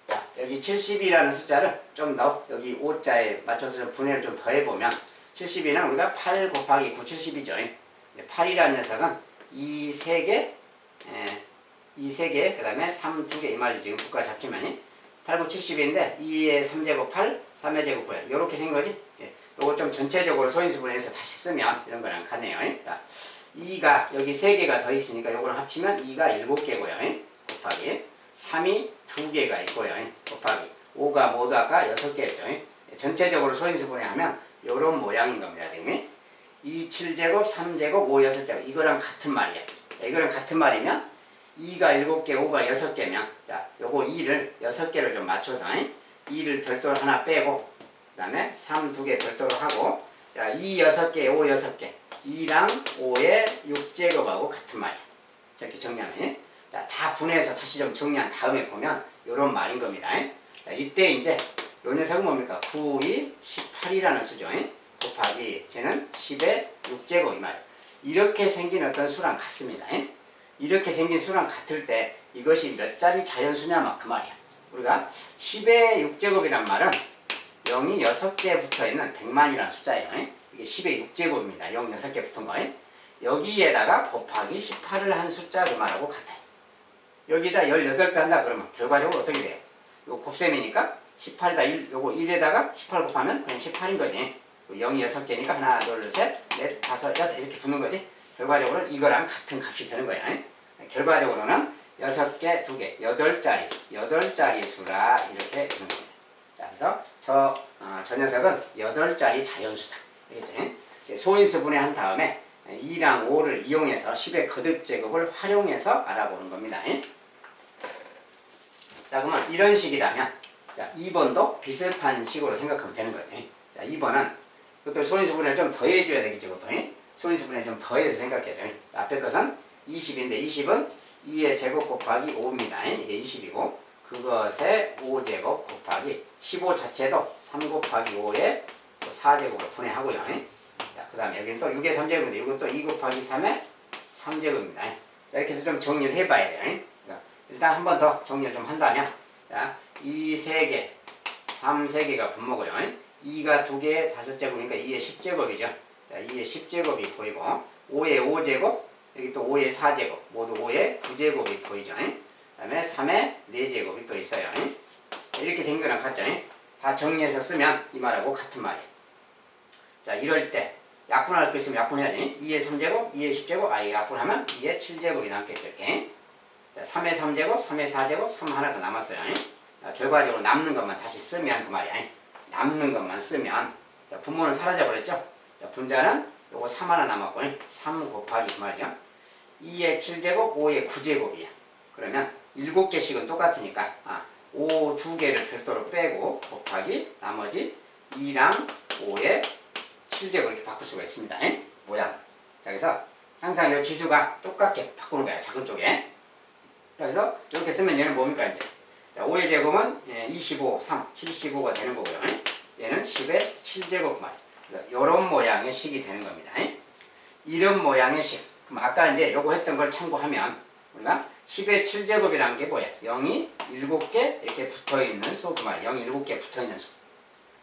자, 여기 70이라는 숫자를 좀 더 여기 5자에 맞춰서 좀 분해를 좀 더 해보면 72는 우리가 8 곱하기 9, 70이죠. 8이라는 녀석은 이 3개, 그 다음에 3, 2개 이 말이 지금 국가 잡히면 8, 9, 70인데 2의 3제곱 8, 3의 제곱 9 이렇게 생긴 거지. 요거 좀 전체적으로 소인수분해해서 다시 쓰면 이런 거랑 같네요. 자, 2가 여기 3개가 더 있으니까 요거를 합치면 2가 7개고요. 곱하기 3이 2개가 있고요. 곱하기 5가 모두 아까 6개였죠. 전체적으로 소인수분해하면 요런 모양인 겁니다. 지금 2, 7제곱, 3제곱, 5, 6제곱 이거랑 같은 말이에요. 자, 이거랑 같은 말이면 2가 7개, 5가 6개면 자, 요거 2를 6개로 좀 맞춰서 2를 별도로 하나 빼고 그 다음에 3, 2개 별도로 하고 자, 2, 6개, 5, 6개 2랑 5의 6제곱하고 같은 말이야. 이렇게 정리하면 자, 다 분해해서 다시 좀 정리한 다음에 보면 요런 말인 겁니다. 자, 이때 이제 요 녀석은 뭡니까? 9, 2, 18이라는 수죠. 곱하기 쟤는 10의 6제곱 이 말이에요. 이렇게 생긴 어떤 수랑 같습니다. 이렇게 생긴 수랑 같을 때 이것이 몇 자리 자연수냐 막 그 말이야. 우리가 10의 6제곱이란 말은 0이 6개 붙어있는 100만이라는 숫자예요. 이게 10의 6제곱입니다. 0, 6개 붙은 거. 여기에다가 곱하기 18을 한 숫자 그 말하고 같아요. 여기다 18배 한다 그러면 결과적으로 어떻게 돼요? 이거 곱셈이니까 18에다 1, 요거 1에다가 18 곱하면 그냥 18인 거지. 0이 6개니까 하나, 둘, 셋, 넷, 다섯, 여섯 이렇게 붙는 거지. 결과적으로 이거랑 같은 값이 되는 거야. 결과적으로는 6개, 2개, 8자리 수라 이렇게 되는 겁니다. 자, 그래서 저 녀석은 8자리 자연수다. 알겠지? 소인수 분해한 다음에 2랑 5를 이용해서 10의 거듭제곱을 활용해서 알아보는 겁니다. 자, 그러면 이런 식이라면 자, 2번도 비슷한 식으로 생각하면 되는 거지. 자, 2번은 그것도 소인수 분해를 좀 더해줘야 되겠지, 보통. 소인수 분해 좀 더해서 생각해야 돼. 앞에 것은 20인데 20은 2의 제곱 곱하기 5입니다. 이게 20이고 그것의 5제곱 곱하기 15 자체도 3 곱하기 5의 4제곱으로 분해하고요. 자, 그 다음에 여기는 또 6의 3제곱인데 이것도 2 곱하기 3의 3제곱입니다. 자, 이렇게 해서 좀 정리를 해봐야 돼요. 일단 한 번 더 정리를 좀 한다면 자, 2 3개, 3 3개가 분모고요. 2가 2개 5제곱이니까 2의 10제곱이죠. 자, 2의 10제곱이 보이고 5의 5제곱, 여기 또 5의 4제곱, 모두 5의 9제곱이 보이죠. 그 다음에 3의 4제곱이 또 있어요. 이렇게 된 거랑 같죠. 다 정리해서 쓰면 이 말하고 같은 말이에요. 자, 이럴 때 약분할 거 있으면 약분해야지. 2의 3제곱, 2의 10제곱, 약분하면 2의 7제곱이 남겠죠. 이렇게. 자, 3의 3제곱, 3의 4제곱, 3 하나가 남았어요. 자, 결과적으로 남는 것만 다시 쓰면 그 말이야. 남는 것만 쓰면 자, 분모는 사라져버렸죠. 자, 분자는 요거 3 하나 남았고 3 곱하기 그 말이죠. 2의 7제곱 5의 9제곱이야. 그러면 7개씩은 똑같으니까 5 2개를 별도로 빼고 곱하기 나머지 2랑 5의 7제곱 이렇게 바꿀 수가 있습니다. 모양. 자, 그래서 항상 이 지수가 똑같게 바꾸는 거야. 작은 쪽에. 그래서 이렇게 쓰면 얘는 뭡니까 이제. 자, 5의 제곱은 25, 3, 75가 되는 거고요. 얘는 10의 7제곱 말이에요. 그래서 이런 모양의 식이 되는 겁니다. 이런 모양의 식. 그럼 아까 이제 요거 했던 걸 참고하면 우리가 10의 7제곱이라는 게 뭐야? 0이 7개 이렇게 붙어있는 수. 그 말이에요. 0이 7개 붙어있는 수.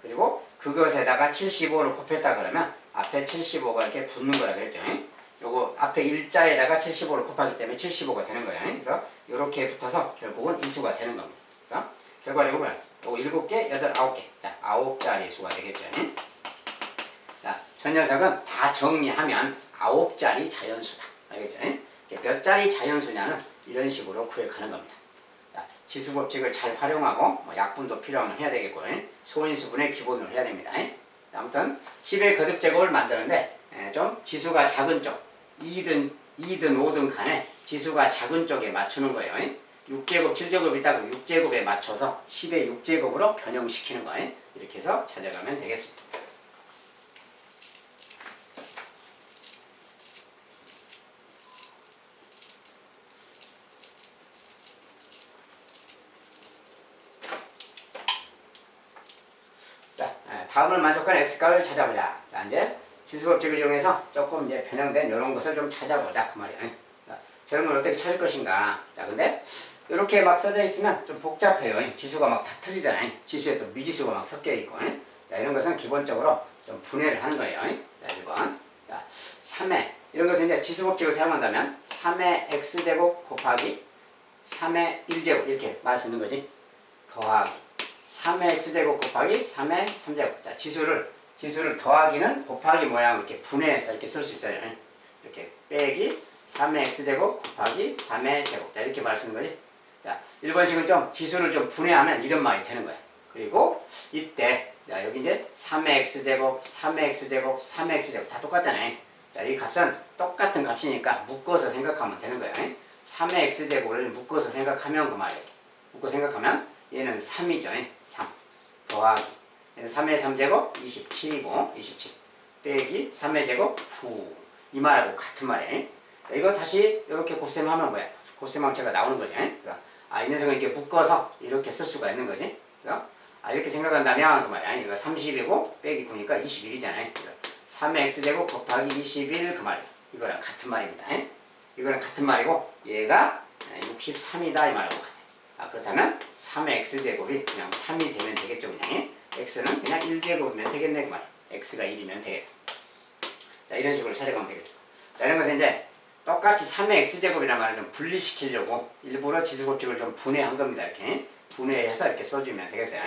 그리고 그것에다가 75를 곱했다 그러면 앞에 75가 이렇게 붙는 거라 그랬죠. 요거 앞에 일자에다가 75를 곱하기 때문에 75가 되는 거예요. 그래서 이렇게 붙어서 결국은 이 수가 되는 겁니다. 그래서 결과적으로 요거 7개, 8, 9개. 자, 9자리 수가 되겠죠. 자, 저 녀석은 다 정리하면 9자리 자연수다. 알겠죠? 몇 자리 자연수냐는 이런 식으로 구획하는 겁니다. 자, 지수법칙을 잘 활용하고 약분도 필요하면 해야 되겠고 소인수분의 기본으로 해야 됩니다. 아무튼 10의 거듭제곱을 만드는데 좀 지수가 작은 쪽 2든 5든 간에 지수가 작은 쪽에 맞추는 거예요. 6제곱 7제곱 있다고 6제곱에 맞춰서 10의 6제곱으로 변형시키는 거예요. 이렇게 해서 찾아가면 되겠습니다. 다음을 만족하는 x값을 찾아보자. 자, 이제 지수법칙을 이용해서 조금 이제 변형된 이런 것을 좀 찾아보자. 그 말이에요. 자, 저런 걸 어떻게 찾을 것인가. 자, 근데 이렇게 막 써져 있으면 좀 복잡해요. 지수가 막 다 틀리잖아요. 지수에 또 미지수가 막 섞여 있고. 자, 이런 것은 기본적으로 좀 분해를 하는 거예요. 자, 1번. 자, 3의 이런 것은 이제 지수법칙을 사용한다면 3의 x제곱 곱하기 3의 1제곱 이렇게 말할 수 있는 거지. 더하기 3의 x제곱 곱하기 3의 3제곱. 자, 지수를 더하기는 곱하기 모양으로 이렇게 분해해서 이렇게 쓸 수 있어요. 이렇게 빼기 3의 x제곱 곱하기 3의 제곱. 자, 이렇게 말할 수 있는 거지. 자, 1번식은 좀 지수를 좀 분해하면 이런 말이 되는 거야. 그리고 이때, 자, 여기 이제 3의 x제곱, 3의 x제곱, 3의 x제곱 다 똑같잖아요. 자, 이 값은 똑같은 값이니까 묶어서 생각하면 되는 거예요. 3의 x제곱을 묶어서 생각하면 그 말이에요. 묶어 생각하면 얘는 3이죠. 3 더하기 얘는 3의 3제곱 27이고 27 빼기 3의 제곱 9 이 말하고 같은 말이에요. 자, 이거 다시 이렇게 곱셈하면 뭐야? 곱셈함체가 나오는 거죠. 그러니까 이 녀석은 이렇게 묶어서 이렇게 쓸 수가 있는 거지. 그래서 이렇게 생각한다면 그 말이야. 이거 30이고 빼기 9니까 21이잖아요. 그래서 3의 x제곱 곱하기 21 그 말이야. 이거랑 같은 말입니다. 이거랑 같은 말이고 얘가 63이다 이 말하고 같아요. 그렇다면 3의 x제곱이 그냥 3이 되면 되겠죠. 그냥 x는 그냥 1제곱이면 되겠네 그 말이야. x가 1이면 되겠다. 자, 이런 식으로 찾아가면 되겠죠. 자, 이런 것은 이제 똑같이 3의 x제곱이라는 말을 좀 분리시키려고 일부러 지수법칙을 좀 분해한 겁니다. 이렇게 분해해서 이렇게 써주면 되겠어요.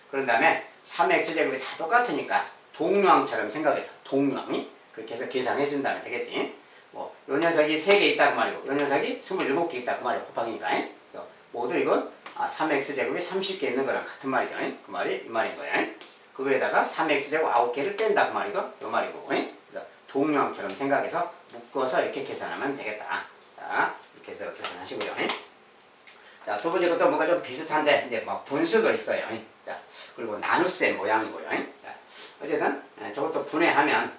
그런 다음에 3의 x제곱이 다 똑같으니까 동류항처럼 생각해서 동류항이 그렇게 해서 계산해 준다면 되겠지. 뭐, 요 녀석이 3개 있다 그 말이고 요 녀석이 27개 있다 그 말이고 곱하기니까. 그래서 모두 이건 3의 x제곱이 30개 있는 거랑 같은 말이죠. 그 말이 이 말인 거예요. 그거에다가 3의 x제곱 9개를 뺀다 그 말이고 요 말이고. 그래서 동류항처럼 생각해서 묶어서 이렇게 계산하면 되겠다. 자, 이렇게 해서 계산하시고요. 자, 두 번째 것도 뭔가 좀 비슷한데 이제 막 분수가 있어요. 자, 그리고 나눗셈 모양이고요. 자, 어쨌든 저것도 분해하면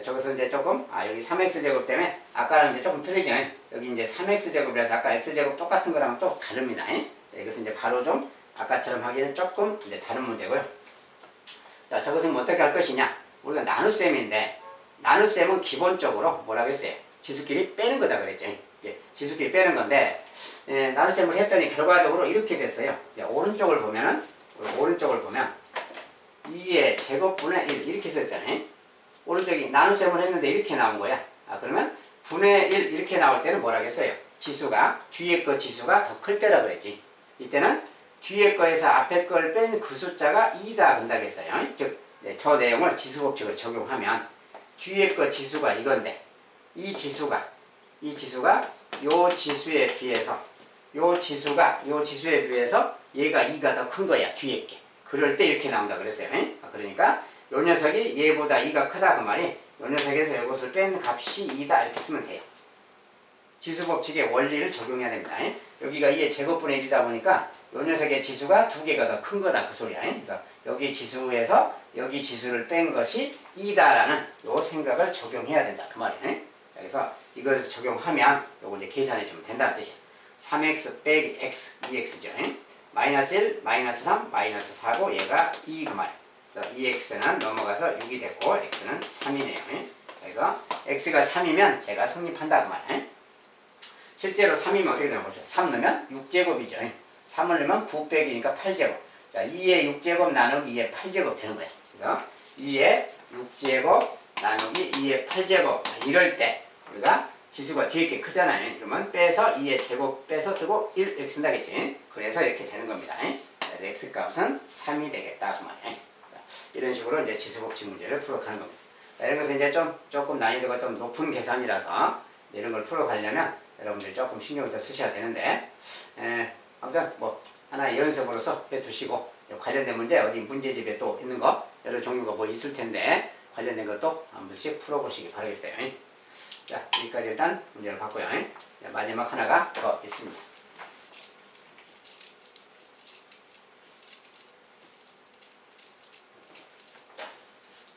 저것은 이제 조금 여기 3x제곱 때문에 아까랑 이제 조금 틀리죠. 여기 이제 3x제곱이라서 아까 x제곱 똑같은 거랑 또 다릅니다. 이것은 이제 바로 좀 아까처럼 하기는 조금 이제 다른 문제고요. 자, 저것은 어떻게 할 것이냐? 우리가 나눗셈인데 나눗셈은 기본적으로 뭐라고 했어요? 지수끼리 빼는 거다 그랬죠. 지수끼리 빼는 건데 나눗셈을 했더니 결과적으로 이렇게 됐어요. 오른쪽을 보면 2의 제곱분의 1 이렇게 썼잖아요. 오른쪽이 나눗셈을 했는데 이렇게 나온 거야. 그러면 분의 1 이렇게 나올 때는 뭐라겠어요? 지수가 뒤에 거 지수가 더 클 때라 그랬지. 이때는 뒤에 거에서 앞에 걸 뺀 그 숫자가 2다 된다겠어요. 즉, 저 내용을 지수법칙을 적용하면 뒤에 거 지수가 이건데 이 지수가 요 지수에 비해서 요 지수에 비해서 얘가 2가 더 큰 거야. 뒤에 게. 그럴 때 이렇게 나온다 그랬어요. 그러니까 요 녀석이 얘보다 2가 크다 그 말이 요 녀석에서 이것을 뺀 값이 2다 이렇게 쓰면 돼요. 지수법칙의 원리를 적용해야 됩니다. 여기가 2의 제곱분의 1이다 보니까 요 녀석의 지수가 두 개가 더 큰 거다 그 소리야. 그래서 여기 지수에서 여기 지수를 뺀 것이 2다라는 요 생각을 적용해야 된다 그 말이에요. 그래서 이걸 적용하면 요거 이제 계산해 주면 된다는 뜻이야. 3x 빼기 x 2x죠. 마이너스 1, 마이너스 3, 마이너스 4고 얘가 2 그 말이야. 그래서 2x는 넘어가서 6이 됐고 x는 3이네요. 그래서 x가 3이면 제가 성립한다 그 말이야. 실제로 3이면 어떻게 되나 보죠. 3 넣으면 6제곱이죠. 3을 넣으면 9 빼기니까 8제곱. 자, 2의 6제곱 나누기 2의 8제곱 되는 거예요. 그래서 2의 6제곱 나누기 2의 8제곱. 이럴 때 우리가 지수가 뒤에 게 크잖아요. 그러면 빼서 2의 제곱 빼서 쓰고 1 이렇게 쓴다겠지. 그래서 이렇게 되는 겁니다. 그래서 x 값은 3이 되겠다 그 말이에요. 이런 식으로 이제 지수법칙 문제를 풀어가는 겁니다. 자, 이런 것은 이제 조금 난이도가 좀 높은 계산이라서 이런 걸 풀어가려면 여러분들이 조금 신경을 더 쓰셔야 되는데, 아무튼 뭐 하나의 연습으로서 해두시고 관련된 문제 어디 문제집에 또 있는 거 여러 종류가 뭐 있을 텐데 관련된 것도 한 번씩 풀어보시기 바라겠어요. 자, 여기까지 일단 문제를 봤고요. 마지막 하나가 더 있습니다.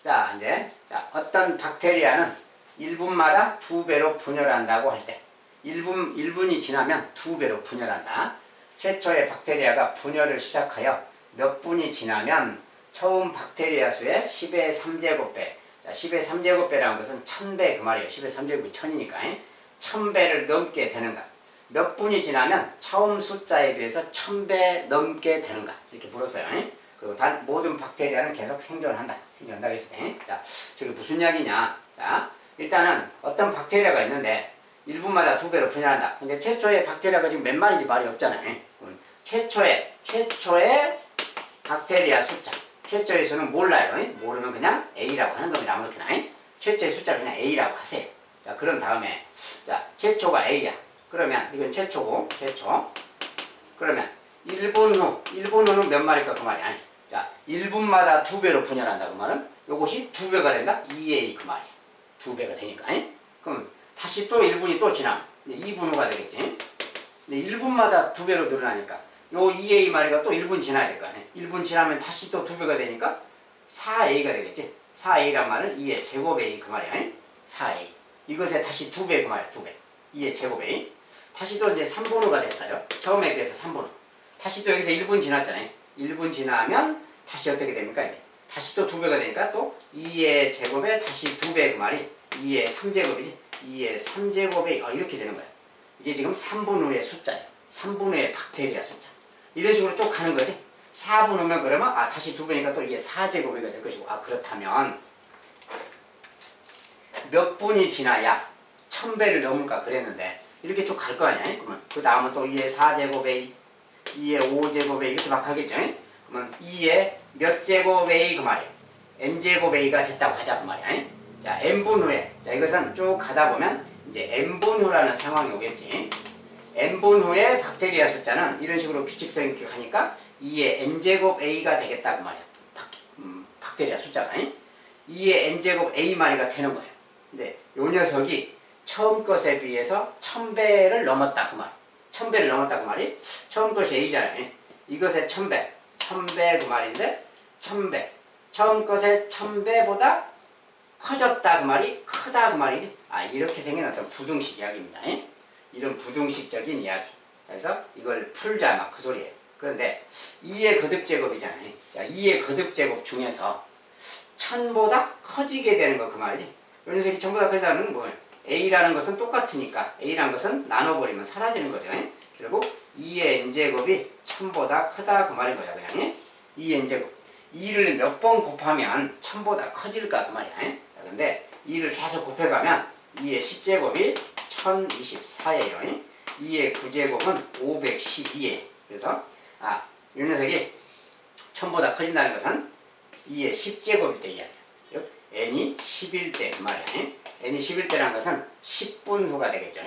자, 이제 어떤 박테리아는 1분마다 2배로 분열한다고 할 때 1분이 지나면 2배로 분열한다. 최초의 박테리아가 분열을 시작하여 몇 분이 지나면 처음 박테리아 수의 10의 3제곱배. 자, 10의 3제곱배라는 것은 1000배 그 말이에요. 10의 3제곱이 1000이니까 1000배를 넘게 되는가. 몇 분이 지나면 처음 숫자에 비해서 1000배 넘게 되는가. 이렇게 물었어요. 그리고 모든 박테리아는 계속 생존한다. 생존한다고 했을 때. 자, 저게 무슨 이야기냐. 자, 일단은 어떤 박테리아가 있는데 1분마다 2배로 분열한다. 근데 최초의 박테리아가 지금 몇 마리인지 말이 없잖아요. 최초의 박테리아 숫자. 최초의 수는 몰라요. 모르면 그냥 A라고 하는 겁니다. 아무렇게나. 최초의 숫자를 그냥 A라고 하세요. 자, 그런 다음에, 자, 최초가 A야. 그러면, 이건 최초고, 최초. 그러면, 1분 후는 몇 마리일까? 그 말이 아니. 자, 1분마다 2배로 분열한다. 그 말은, 요것이 2배가 된다? 2A 그 말이야. 2배가 되니까. 그럼, 다시 또 1분이 또 지나면, 2분 후가 되겠지. 근데 1분마다 2배로 늘어나니까, 요 2A 마리가 또 1분 지나야 될 거 아니야. 1분 지나면 다시 또 2배가 되니까 4A가 되겠지. 4A란 말은 2의 제곱 A 그 말이야. 4A. 이것에 다시 2배 그 말이야. 2배. 2의 제곱 A. 다시 또 이제 3분후가 됐어요. 처음에 비해서 3분후. 다시 또 여기서 1분 지났잖아요. 1분 지나면 다시 어떻게 됩니까? 이제 다시 또 2배가 되니까 또 2의 제곱에 다시 2배 그 말이 2의 3제곱이지. 2의 3제곱에 이렇게 되는 거야. 이게 지금 3분 후의 숫자예요. 3분 후의 박테리아 숫자. 이런 식으로 쭉 가는 거지. 4분 후면 그러면 다시 2배니까 또 이게 4제곱이가 될 것이고 그렇다면 몇 분이 지나야 1000배를 넘을까 그랬는데 이렇게 쭉 갈 거 아니야. 그러면 그 다음은 또 2의 4제곱에 2의 5제곱에 이렇게 막 하겠죠. 그러면 2의 몇 제곱 A 그 말이에요. n제곱 A가 됐다고 하자 그 말이야. 자, n분 후에 자, 이것은 쭉 가다 보면 이제 n분 후라는 상황이 오겠지. n분 후에 박테리아 숫자는 이런 식으로 규칙성 있게 가니까 2의 n제곱 A가 되겠다 그 말이야. 박테리아 숫자가 2의 n제곱 A 마리가 되는 거예요. 근데 요 녀석이 처음 것에 비해서 1000배를 넘었다 그 말. 1000배를 넘었다 그 말이 처음 것이 A잖아요. 이것의 1000배 그 말인데 1000배 처음 것의 1000배보다 커졌다 그 말이 크다 그 말이지. 이렇게 생긴 어떤 부등식 이야기입니다. 이런 부등식적인 이야기. 그래서 이걸 풀자 막 그 소리예요. 그런데 2의 거듭제곱이잖아요. 자, 2의 거듭제곱 중에서 1000보다 커지게 되는 거 그 말이지. 요 녀석이 1000보다 커지다는 뭐예요? A라는 것은 똑같으니까 A라는 것은 나눠버리면 사라지는 거죠. 결국 2의 n제곱이 1000보다 크다 그 말인 거야 그냥. 2의 n제곱 2를 몇 번 곱하면 1000보다 커질까 그 말이야. 근데 2를 계속 곱해가면 2의 10제곱이 1024예요. 2의 9제곱은 512예요. 그래서 이 녀석이 1000보다 커진다는 것은 2의 10제곱일 때 이야기예요. n이 11대 그 말이야. n이 11대라는 것은 10분 후가 되겠죠.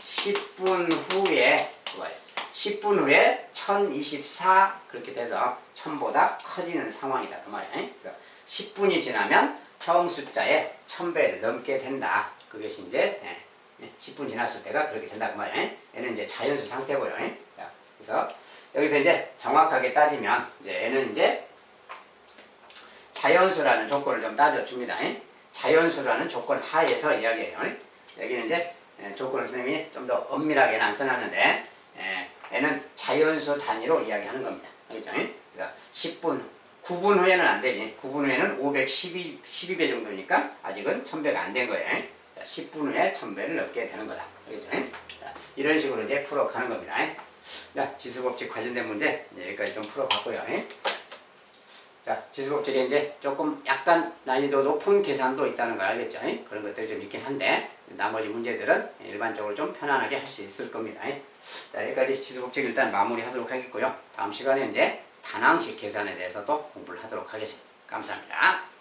10분 후에 10분 후에 1024 그렇게 돼서 1000보다 커지는 상황이다 그 말이야. 그래서 10분이 지나면 처음 숫자에 1000배를 넘게 된다. 그것이 이제 10분 지났을 때가 그렇게 된다 그 말이야. 얘는 이제 자연수 상태고요. 자, 그래서 여기서 이제 정확하게 따지면 이제 얘는 이제 자연수라는 조건을 좀 따져줍니다. 자연수라는 조건 하에서 이야기해요. 여기는 이제 조건을 선생님이 좀 더 엄밀하게는 안 써놨는데 얘는 자연수 단위로 이야기하는 겁니다. 알겠죠? 그러니까 9분 후에는 안 되지. 9분 후에는 512배 정도니까 아직은 1000배가 안 된 거예요. 10분 후에 1000배를 넘게 되는 거다. 알겠죠? 자, 이런 식으로 이제 풀어가는 겁니다. 자, 지수법칙 관련된 문제 여기까지 좀 풀어봤고요. 자, 지수법칙에 이제 조금 약간 난이도 높은 계산도 있다는 걸 알겠죠? 그런 것들이 좀 있긴 한데 나머지 문제들은 일반적으로 좀 편안하게 할 수 있을 겁니다. 자, 여기까지 지수법칙 일단 마무리하도록 하겠고요. 다음 시간에 이제 다항식 계산에 대해서 또 공부를 하도록 하겠습니다. 감사합니다.